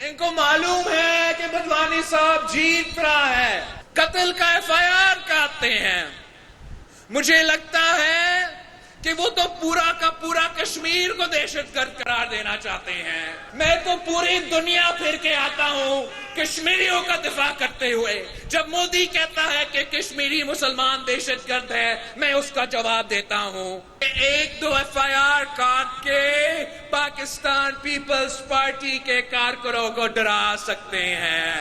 ان کو معلوم ہے کہ بدوانی صاحب جیت رہا ہے، قتل کا FIR کاٹتے ہیں۔ مجھے لگتا ہے کہ وہ تو پورا کا پورا کشمیر کو دہشت گرد قرار دینا چاہتے ہیں۔ میں تو پوری دنیا پھر کے آتا ہوں کشمیریوں کا دفاع کرتے ہوئے۔ جب مودی کہتا ہے کہ کشمیری مسلمان دہشت گرد ہے، میں اس کا جواب دیتا ہوں کہ 1-2 FIR کاٹ کے پاکستان پیپلز پارٹی کے کارکنوں کو ڈرا سکتے ہیں۔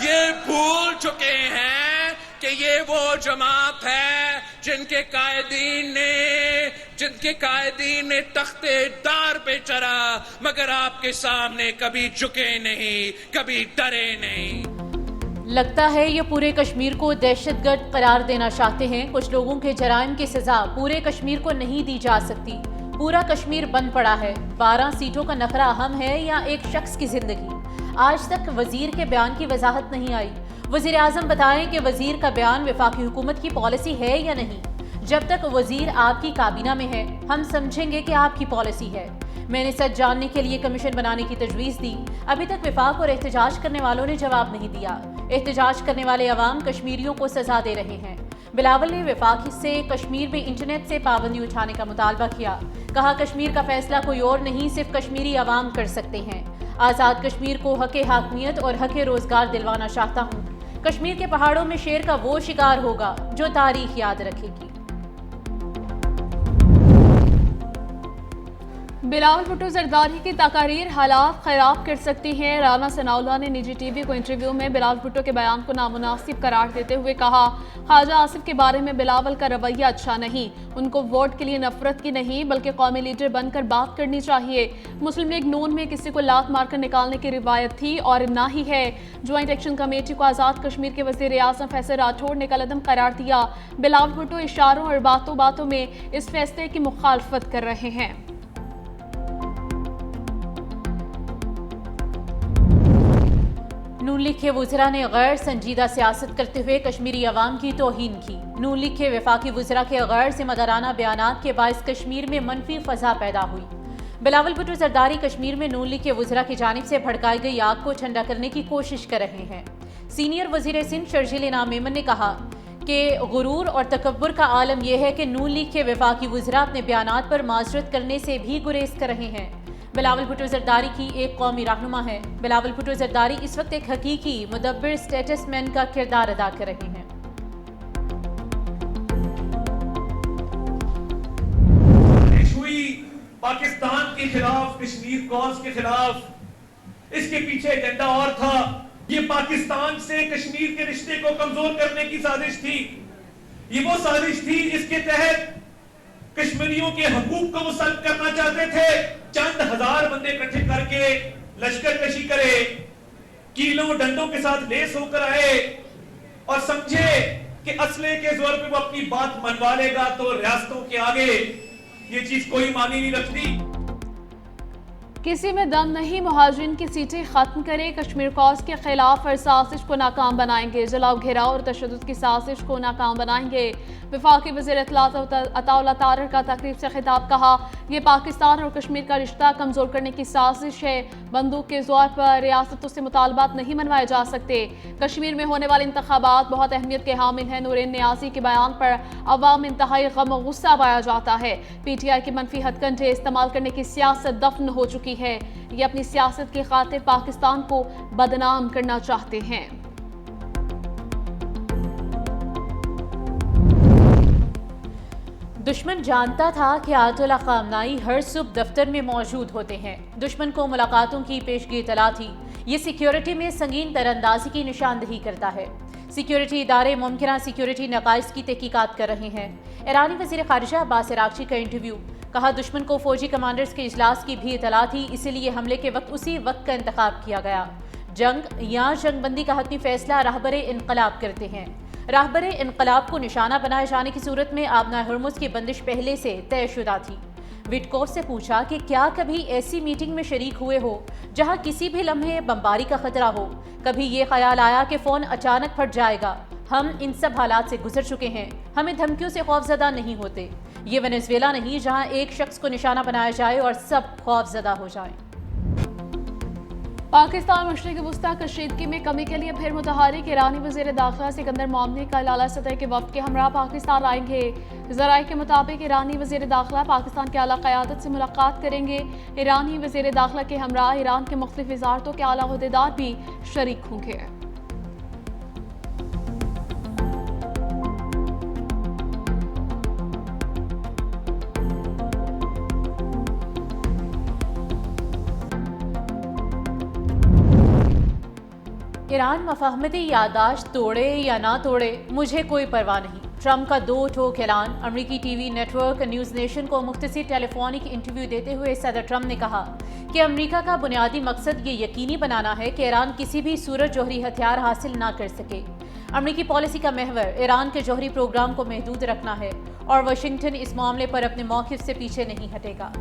یہ بھول چکے ہیں کہ یہ وہ جماعت ہے جن کے قائدین نے تخت دار پہ چڑھا، مگر آپ کے سامنے کبھی جھکے نہیں، کبھی ڈرے نہیں۔ لگتا ہے یہ پورے کشمیر کو دہشت گرد قرار دینا چاہتے ہیں۔ کچھ لوگوں کے جرائم کی سزا پورے کشمیر کو نہیں دی جا سکتی۔ پورا کشمیر بند پڑا ہے۔ 12 سیٹوں کا نخرہ اہم ہے یا ایک شخص کی زندگی؟ آج تک وزیر کے بیان کی وضاحت نہیں آئی۔ وزیر اعظم بتائیں کہ وزیر کا بیان وفاقی حکومت کی پالیسی ہے یا نہیں۔ جب تک وزیر آپ کی کابینہ میں ہے، ہم سمجھیں گے کہ آپ کی پالیسی ہے۔ میں نے سچ جاننے کے لیے کمیشن بنانے کی تجویز دی۔ ابھی تک وفاق اور احتجاج کرنے والوں نے جواب نہیں دیا۔ احتجاج کرنے والے عوام کشمیریوں کو سزا دے رہے ہیں۔ بلاول نے وفاق سے کشمیر میں انٹرنیٹ سے پابندی اٹھانے کا مطالبہ کیا۔ کہا کشمیر کا فیصلہ کوئی اور نہیں، صرف کشمیری عوام کر سکتے ہیں۔ آزاد کشمیر کو حق حاکمیت اور حق روزگار دلوانا چاہتا ہوں۔ کشمیر کے پہاڑوں میں شیر کا وہ شکار ہوگا جو تاریخ یاد رکھے گی۔ بلاول بھٹو زرداری کی تقاریر حالات خراب کر سکتی ہیں۔ رانا ثناء اللہ نے نجی ٹی وی کو انٹرویو میں بلاول بھٹو کے بیان کو نامناسب قرار دیتے ہوئے کہا خواجہ آصف کے بارے میں بلاول کا رویہ اچھا نہیں، ان کو ووٹ کے لیے نفرت کی نہیں بلکہ قومی لیڈر بن کر بات کرنی چاہیے۔ مسلم لیگ نون میں کسی کو لات مار کر نکالنے کی روایت تھی اور نہ ہی ہے۔ جوائنٹ ایکشن کمیٹی کو آزاد کشمیر کے وزیر اعظم فیصل راٹھوڑ نے کالعدم قرار دیا۔ بلاول بھٹو اشاروں اور باتوں باتوں میں اس فیصلے کی مخالفت کر رہے ہیں۔ نون لیگ کے وزراء نے غیر سنجیدہ سیاست کرتے ہوئے کشمیری عوام کی توہین کی۔ نون لیگ کے وفاقی وزراء کے غیر ذمہ دارانہ بیانات کے باعث کشمیر میں منفی فضا پیدا ہوئی۔ بلاول بھٹو زرداری کشمیر میں نون لیگ کے وزراء کی جانب سے بھڑکائی گئی آگ کو ٹھنڈا کرنے کی کوشش کر رہے ہیں۔ سینئر وزیر سندھ شرجیل انعام میمن نے کہا کہ غرور اور تکبر کا عالم یہ ہے کہ نون لیگ کے وفاقی وزراء اپنے بیانات پر معذرت کرنے سے بھی گریز کر رہے ہیں۔ بلاول بھٹو زرداری کی ایک قومی رہنما ہے۔ بلاول بھٹو زرداری اس وقت ایک حقیقی مدبر اسٹیٹس مین کا کردار ادا کر رہے ہیں۔ پاکستان کے خلاف، کشمیر کاز کے خلاف، اس کے پیچھے ایجنڈا اور تھا۔ یہ پاکستان سے کشمیر کے رشتے کو کمزور کرنے کی سازش تھی۔ یہ وہ سازش تھی جس کے تحت کشمیریوں کے حقوق کو وہ سلب کرنا چاہتے تھے۔ چند ہزار بندے اکٹھے کر کے لشکر کشی کرے، کیلوں ڈنڈوں کے ساتھ لیس ہو کر آئے اور سمجھے کہ اسلحے کے زور پہ وہ اپنی بات منوا لے گا تو ریاستوں کے آگے یہ چیز کوئی معنی نہیں رکھتی۔ کسی میں دم نہیں، مہاجرین کی سیٹیں ختم کرے، کشمیر کاز کے خلاف ہر سازش کو ناکام بنائیں گے، جلاؤ گھیراؤ اور تشدد کی سازش کو ناکام بنائیں گے۔ وفاقی وزیر اطلاعات عطا اللہ تارڑ کا تقریب سے خطاب، کہا یہ پاکستان اور کشمیر کا رشتہ کمزور کرنے کی سازش ہے۔ بندوق کے زور پر ریاستوں سے مطالبات نہیں منوائے جا سکتے۔ کشمیر میں ہونے والے انتخابات بہت اہمیت کے حامل ہیں۔ نورین نیازی کے بیان پر عوام انتہائی غم و غصہ پایا جاتا ہے۔ پی ٹی آئی کی منفی ہتھ کنڈے استعمال کرنے کی سیاست دفن ہو چکی ہے۔ یہ اپنی سیاست کی خاطر پاکستان کو بدنام کرنا چاہتے ہیں۔ دشمن جانتا تھا کہ آیت اللہ خامنائی ہر صبح دفتر میں موجود ہوتے ہیں۔ دشمن کو ملاقاتوں کی پیشگی اطلاع تھی۔ یہ سیکیورٹی میں سنگین تر اندازی کی نشاندہی کرتا ہے۔ سیکیورٹی ادارے ممکنہ سیکیورٹی نقائص کی تحقیقات کر رہے ہیں۔ ایرانی وزیر خارجہ عباس عراقچی کا انٹرویو، کہا دشمن کو فوجی کمانڈرز کے اجلاس کی بھی اطلاع تھی، اسی لیے حملے کے وقت اسی وقت کا انتخاب کیا گیا۔ جنگ یا جنگ بندی کا حتمی فیصلہ راہبر انقلاب کرتے ہیں۔ راہبر انقلاب کو نشانہ بنائے جانے کی صورت میں آبنائے ہرمز کی بندش پہلے سے طے شدہ تھی۔ وٹکوف سے پوچھا کہ کیا کبھی ایسی میٹنگ میں شریک ہوئے ہو جہاں کسی بھی لمحے بمباری کا خطرہ ہو؟ کبھی یہ خیال آیا کہ فون اچانک پھٹ جائے گا؟ ہم ان سب حالات سے گزر چکے ہیں، ہمیں دھمکیوں سے خوفزدہ نہیں ہوتے۔ یہ ونیزویلا نہیں جہاں ایک شخص کو نشانہ بنایا جائے اور سب خوف زدہ ہو جائیں۔ पाकिस्तान मशरिक़ी वस्ता कशीदगी में कमी के लिए फिर मुतहरिक ईरानी वज़ीर दाखिला सिकंदर मोमनी कल आला सतह के वफ़द के हमरा पाकिस्तान आएंगे। ज़राए के मुताबिक ईरानी वज़ीर दाखिला पाकिस्तान के आला क़यादत से मुलाकात करेंगे। ईरानी वज़ीर दाखिला के हमरा ईरान के मुख्तलिफ वज़ारतों के आला ओहदेदार भी शरीक होंगे। ईरान मफाहमती यादाश्त तोड़े या ना तोड़े, मुझे कोई परवाह नहीं। ट्रंप का दो ठोक ऐलान। अमरीकी टीवी नेटवर्क न्यूज़ नेशन को मुख्तसर टेलीफोनिक इंटरव्यू देते हुए सदर ट्रंप ने कहा कि अमरीका का बुनियादी मकसद ये यकीनी बनाना है कि ईरान किसी भी सूरत जौहरी हथियार हासिल ना कर सके। अमरीकी पॉलिसी का महवर ईरान के जौहरी प्रोग्राम को महदूद रखना है और वाशिंगटन इस मामले पर अपने मौक़िफ़ से पीछे नहीं हटेगा।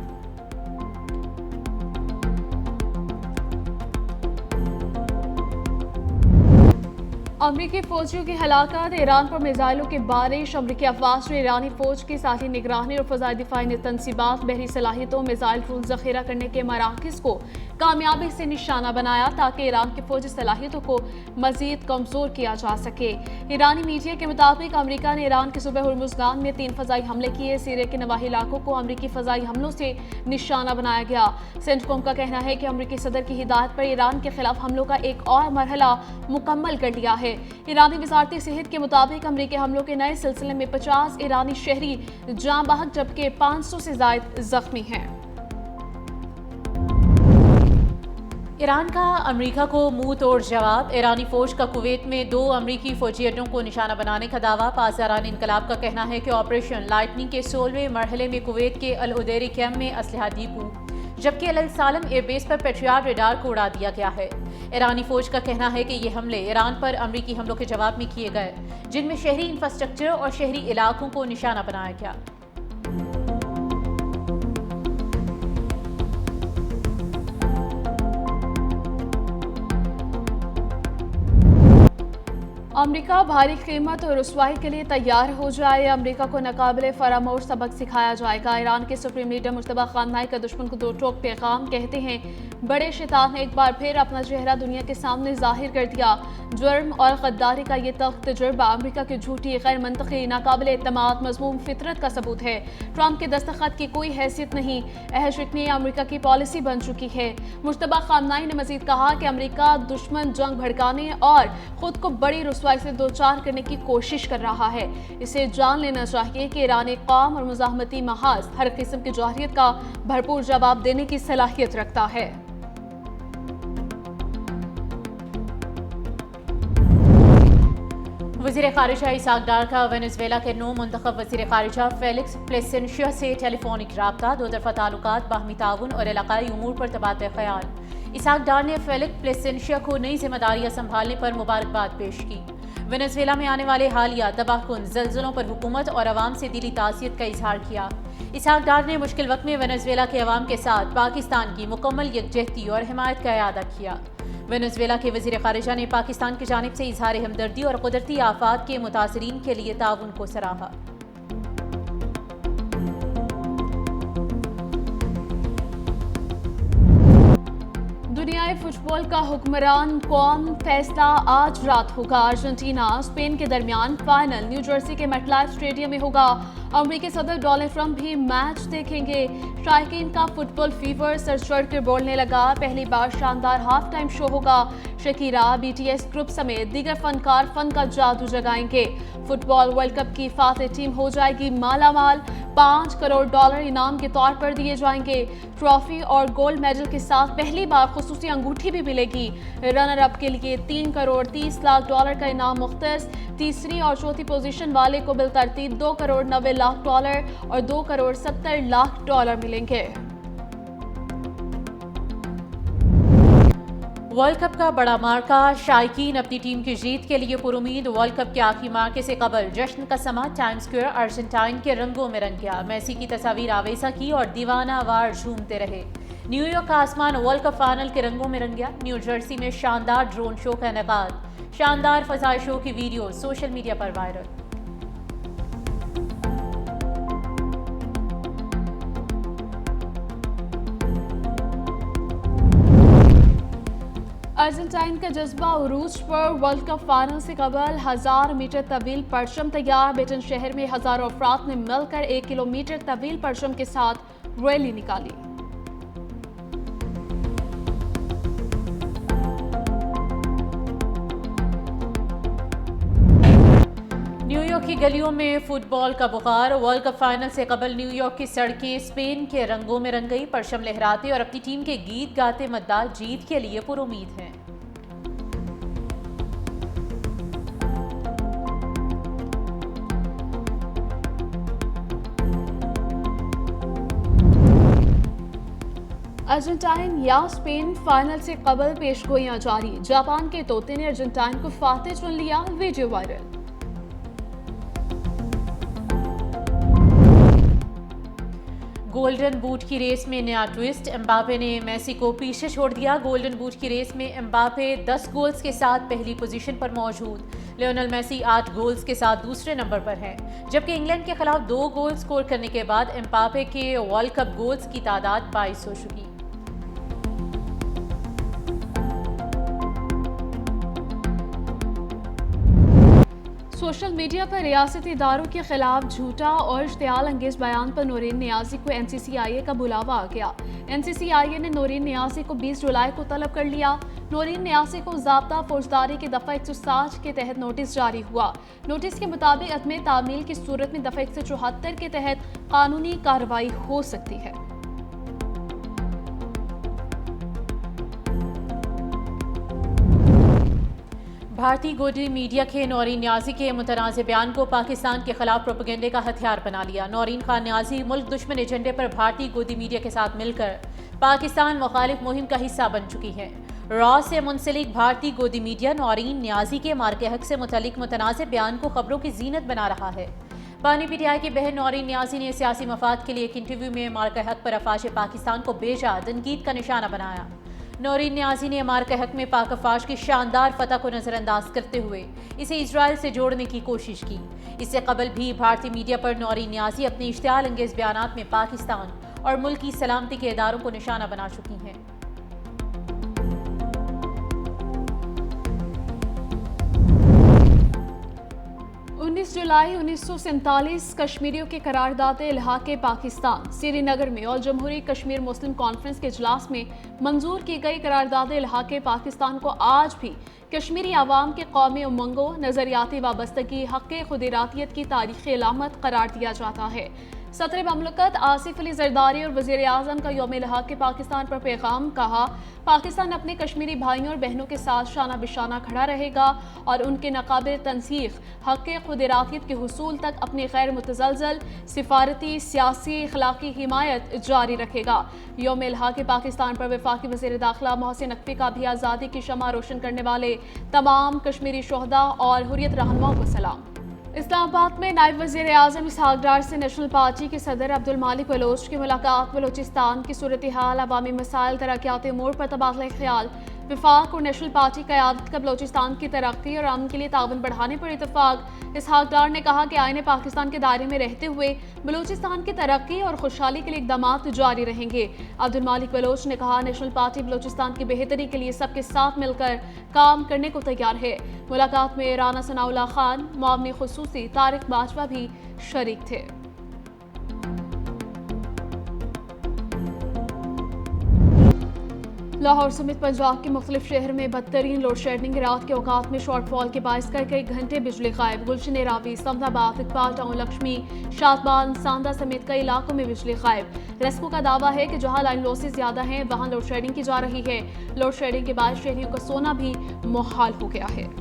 अमरीकी फौजियों की हलाकत, ईरान पर मिसाइलों की बारिश। अमरीकी अफवाज ने ईरानी फौज की साथी निगरानी और फजाई दिफाई तनसीबात, बहरी सलाहियतों, मिसाइल टूल जखीरा करने के मराकज़ को कामयाबी से निशाना बनाया ताकि ईरान की फौजी सलाहियतों को मजीद कमज़ोर किया जा सके। ईरानी मीडिया के मुताबिक अमरीका ने ईरान के सूबे हुर्मुज़गान में 3 फ़ज़ाई हमले किए। सीरिया के नवाही इलाकों को अमरीकी फ़ज़ाई हमलों से निशाना बनाया गया। सेंटकॉम का कहना है कि अमरीकी सदर की हिदायत पर ईरान के खिलाफ हमलों का एक और मरहला मुकम्मल कर लिया है। ईरानी वज़ारती सेहत के मुताबिक अमरीकी हमलों के नए सिलसिले में 50 ईरानी शहरी जाँ बहक जबकि 500 से ज़ायद जख्मी हैं। ईरान का अमरीका को मुंह तोड़ जवाब। ईरानी फौज का कुवैत में 2 अमरीकी फौजी अड्डों को निशाना बनाने का दावा। पासदारान इनकलाब का कहना है कि ऑपरेशन लाइटनिंग के 16वें मरहले में कुवैत के अल उदैरी कैम्प में असलहा डिपो जबकि अल सालम एयरबेस पर पेट्रियाट रेडार को उड़ा दिया गया है। ईरानी फौज का कहना है कि ये हमले ईरान पर अमरीकी हमलों के जवाब में किए गए, जिनमें शहरी इंफ्रास्ट्रक्चर और शहरी इलाकों को निशाना बनाया गया। अमरीका भारी कीमत और रुसवाई के लिए तैयार हो जाए। अमरीका को नाकाबिले फरामोश सबक सिखाया जाएगा। ईरान के सुप्रीम लीडर मुश्तबा खामनाई का दुश्मन को दो टोक पैगाम। कहते हैं बड़े शैतान ने एक बार फिर अपना चेहरा दुनिया के सामने जाहिर कर दिया। जुर्म और गद्दारी का ये तल्ख तजुर्बा अमरीका की झूठी, गैर मंतकी, नाकाबिले एतमाद, मज़मूम फितरत का सबूत है। ट्रंप के दस्तखत की कोई हैसियत नहीं। अहद शिकनी अमरीका की पॉलिसी बन चुकी है। मुश्तबा खामनाई ने मजीद कहा कि अमरीका दुश्मन जंग भड़काने और खुद को बड़ी रुसवाई से दो चार करने की कोशिश कर रहा है। इसे जान लेना चाहिए कि ईरानी कौम और मुज़ाहमती महाज हर किस्म की जौहरियत का भरपूर जवाब देने की सलाहियत रखता है। वज़ीर ख़ारिजा इसाक डार का वेनेज़ुएला के नौ मुंतखब वज़ीर ख़ारिजा फेलिक्स प्लेसेंशिया से टेलीफोनिक रब्ता। 2 तरफ़ा ताल्लुकात, बाहमी ताउन और इलाक़ाई उमूर पर तबादला ख़याल। इसाक डार ने फेलिक्स प्लेसेंशिया को नई जिम्मेदारियाँ संभालने पर मुबारकबाद पेश की। वेनेज़ुएला में आने वाले हालिया तबाहकुन ज़लज़लों पर हुकूमत और अवाम से दिली तासियत का इजहार किया। इसाक डार ने मुश्किल वक्त में वेनेज़ुएला के अवाम के साथ पाकिस्तान की मुकम्मल यकजहती और हिमायत का इयादा किया। वेनेज़ुएला के वज़ीर ख़ारिजा ने पाकिस्तान की जानिब से इजहार हमदर्दी और कुदरती आफात के मुतासरीन के लिए ताउन को सराहा। दुनियाई फुटबॉल का हुक्मरान कौन, फैसला आज रात होगा। अर्जेंटीना स्पेन के दरमियान फाइनल न्यू जर्सी के मेटलाइफ स्टेडियम में होगा। अमेरिकी सदर डोनाल्ड ट्रंप भी मैच देखेंगे। शायकीन का फुटबॉल फीवर सर चढ़ कर बोलने लगा। पहली बार शानदार हाफ टाइम शो होगा। शकीरा, BTS ग्रुप समेत दीगर फनकार फन का जादू जगाएंगे। फुटबॉल वर्ल्ड कप की फातिह टीम हो जाएगी माला माल। $5 करोड़ इनाम के तौर पर दिए जाएंगे। ट्रॉफी और गोल्ड मेडल के साथ पहली बार खुसूसी अंगूठी भी मिलेगी। रनर अप के लिए $3 करोड़ 30 लाख का इनाम मुख्तस। तीसरी और चौथी पोजीशन वाले को बिलतरतीब $2 करोड़ 90 लाख और $2 करोड़ 70 लाख मिलेंगे। वर्ल्ड कप का बड़ा मार्का। शायकीन अपनी टीम की जीत के लिए पुरुमीद। वर्ल्ड कप के आखिरी मार्के से कबल जश्न का समा टाइम स्क्वायर अर्जेंटाइन के रंगों में रंग गया। मेसी की तस्वीर आवेसा की और दीवाना वार झूमते रहे। न्यूयॉर्क का आसमान वर्ल्ड कप फाइनल के रंगों में रंग गया। न्यू जर्सी में शानदार ड्रोन शो का इनेकाद। शानदार फजाई शो की वीडियो सोशल मीडिया पर वायरल। अर्जेंटाइन का जज्बा उरूज पर। वर्ल्ड कप फाइनल से कबल 1000 मीटर तवील परचम तैयार। बेटन शहर में हजारों अफराद ने मिलकर 1 किलोमीटर तवील परचम के साथ रैली निकाली। न्यूयॉर्क की गलियों में फुटबॉल का बुखार। वर्ल्ड कप फाइनल से कबल न्यूयॉर्क की सड़कें स्पेन के रंगों में रंग गई। परचम लहराते और अपनी टीम के गीत गाते मतदार जीत के लिए पुरुमीद हैं। अर्जेंटाइन या स्पेन फाइनल से कबल पेशगोइयां जारी। जापान के तोते ने अर्जेंटाइन को फातेह चुन लिया, वीडियो वायरल। गोल्डन बूट की रेस में नया ट्विस्ट। एम्बापे ने मेसी को पीछे छोड़ दिया। गोल्डन बूट की रेस में एम्बापे 10 गोल्स के साथ पहली पोजीशन पर मौजूद। लियोनेल मेसी 8 गोल्स के साथ दूसरे नंबर पर हैं, जबकि इंग्लैंड के खिलाफ 2 गोल स्कोर करने के बाद एम्बापे के वर्ल्ड कप गोल्स की तादाद 22 हो चुकी। सोशल मीडिया पर रियासती इदारों के खिलाफ झूठा और इश्तियाल अंगेज बयान पर नौरीन नियाज़ी को NCCIA का बुलावा आ गया। NCCIA ने नौरीन नियाज़ी को 20 जुलाई को तलब कर लिया। नौरीन नियाज़ी को ज़ाब्ता फौजदारी की दफ़ा 160 के तहत नोटिस जारी हुआ। नोटिस के मुताबिक अदम तामील की सूरत में दफ़ा 174 के तहत कानूनी कार्रवाई हो सकती है। भारतीय गोदी मीडिया के नौरीन न्याजी के मुतनाज़ बयान को पाकिस्तान के खिलाफ प्रोपेगेंडे का हथियार बना लिया। नौरीन खान न्याजी मुल्क दुश्मन एजेंडे पर भारतीय गोदी मीडिया के साथ मिलकर पाकिस्तान मुखालिफ मुहिम का हिस्सा बन चुकी है। रॉ से मुंसलिक भारतीय गोदी मीडिया नौरीन न्याजी के मार्के हक से मुतल्लिक मुतनाज़ बयान को खबरों की जीनत बना रहा है। पानी PTI की बहन नौरीन न्याजी ने सियासी मफाद के लिए एक इंटरव्यू में मार्के हक पर अफवाज पाकिस्तान को बेजा तनकीद का निशाना बनाया। नौरीन न्याजी ने मार्के हक में पाक अफवाज की शानदार फतह को नज़रअंदाज करते हुए इसे इजराइल से जोड़ने की कोशिश की। इससे कबल भी भारतीय मीडिया पर नौरीन न्याजी अपने इश्तियाल अंगेज बयानात में पाकिस्तान और मुल्क की सलामती के इदारों को निशाना बना चुकी हैं। जुलाई 1947 कश्मीरियों के करारदाद इल्हाक़े पाकिस्तान। श्रीनगर में और जमहूरी कश्मीर मुस्लिम कॉन्फ्रेंस के इजलास में मंजूर की गई करारदाद इल्हाक़े पाकिस्तान को आज भी कश्मीरी आवाम के कौमी उमंगों, नज़रियाती वाबस्तगी, हक़ खुदरातियत की तारीख़ी अलामत करार दिया जाता है। सदर ममलकत आसिफ अली ज़रदारी और वज़ीर आज़म का यौम इल्हाक़े पाकिस्तान पर पैगाम। कहा, पाकिस्तान अपने कश्मीरी भाइयों और बहनों के साथ शाना बिशाना खड़ा रहेगा और उनके नाक़ाबिल तनसीख हक़ खुदरातियत के हुसूल तक अपनी गैर मुतज़लज़ल सिफारती, सियासी, अखलाक़ी हिमायत जारी रखेगा। यौम इल्हाक़े पाकिस्तान पर वफ़ाक़ी वज़ीर दाखिला मोहसिन नकवी का भी आज़ादी की शम्मा रोशन करने वाले तमाम कश्मीरी शोहदा और हुर्रियत रहनुमाओं को सलाम। इस्लामाबाद में नायब वज़ीर आज़म इसहाक़ डार से नेशनल पार्टी के सदर अब्दुल मालिक बलोच की मुलाकात। बलोचिस्तान की सूरत हाल, अवामी मसाइल, तरक्याती उमूर पर तबादला ख्याल। विफाक और नेशनल पार्टी क़यादत का बलोचिस्तान की तरक्की और अमन के लिए ताउन बढ़ाने पर इत्तफ़ाक़। इसहाक़ डार ने कहा कि आईने पाकिस्तान के दायरे में रहते हुए बलोचिस्तान की तरक्की और खुशहाली के लिए इक़दामात जारी रहेंगे। अब्दुल मालिक बलोच ने कहा, नेशनल पार्टी बलोचिस्तान की बेहतरी के लिए सबके साथ मिलकर काम करने को तैयार है। मुलाकात में राना सनाउल्लाह खान, मुआवनी खुसूसी तारिक बाजवा भी शरीक थे। लाहौर समेत पंजाब के मुख्तलिफ शहर में बदतरीन लोड शेडिंग। रात के औकात में शॉर्टफॉल के बायस कई घंटे बिजली गायब। गुलशन रावी, समदाबाद, इकबाल टाउन, लक्ष्मी, शादबान, सांदा समेत कई इलाकों में बिजली गायब। रेस्को का दावा है कि जहां लाइन लॉसेस ज्यादा हैं वहां लोड शेडिंग की जा रही है। लोड शेडिंग के बाद शहरियों का सोना भी मुहाल हो गया है।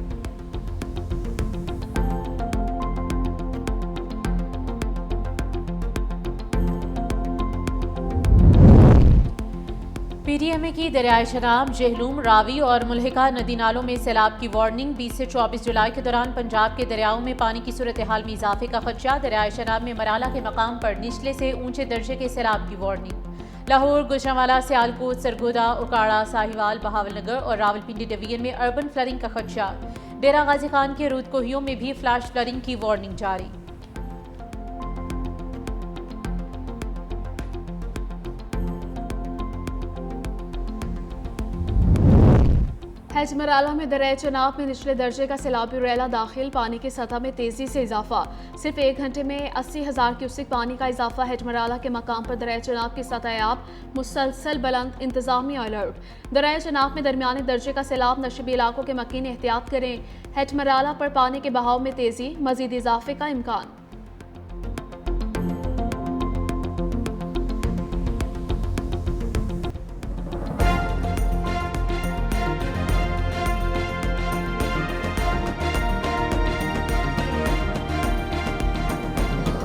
PTMA की दरियाए शनाब, जहलूम, रावी और मुल्हिका नदी नालों में सैलाब की वार्निंग। 20 से 24 जुलाई के दौरान पंजाब के दरियाओं में पानी की सूरत हाल में इजाफे का खदशा। दरियाए शनाब में मराला के मकाम पर निचले से ऊंचे दर्जे के सैलाब की वार्निंग। लाहौर, गुजरांवाला, सियालकोट, सरगोदा, उकाड़ा, साहिवाल, बहावलनगर और रावलपिंडी डिवीजन में अर्बन फ्लडिंग का खदशा। डेरा गाजी खान के रूद कोहियों में भी फ्लैश फ्लडिंग की वार्निंग जारी। हजमराला में दरिया चनाब में निचले दर्जे का सैलाबी रेला दाखिल, पानी की सतह में तेजी से इजाफा। सिर्फ 1 घंटे में 80,000 क्यूसिक पानी का इजाफा। हजमराला के मकाम पर दरिया चनाब की सतह आब मुसलसल बुलंद, इंतजामी अलर्ट। दरिया चनाब में दरमियाने दर्जे का सैलाब, नशीबी इलाकों के मकीन एहतियात करें। हजमराला पर पानी के बहाव में तेजी, मजीद इजाफे का इम्कान।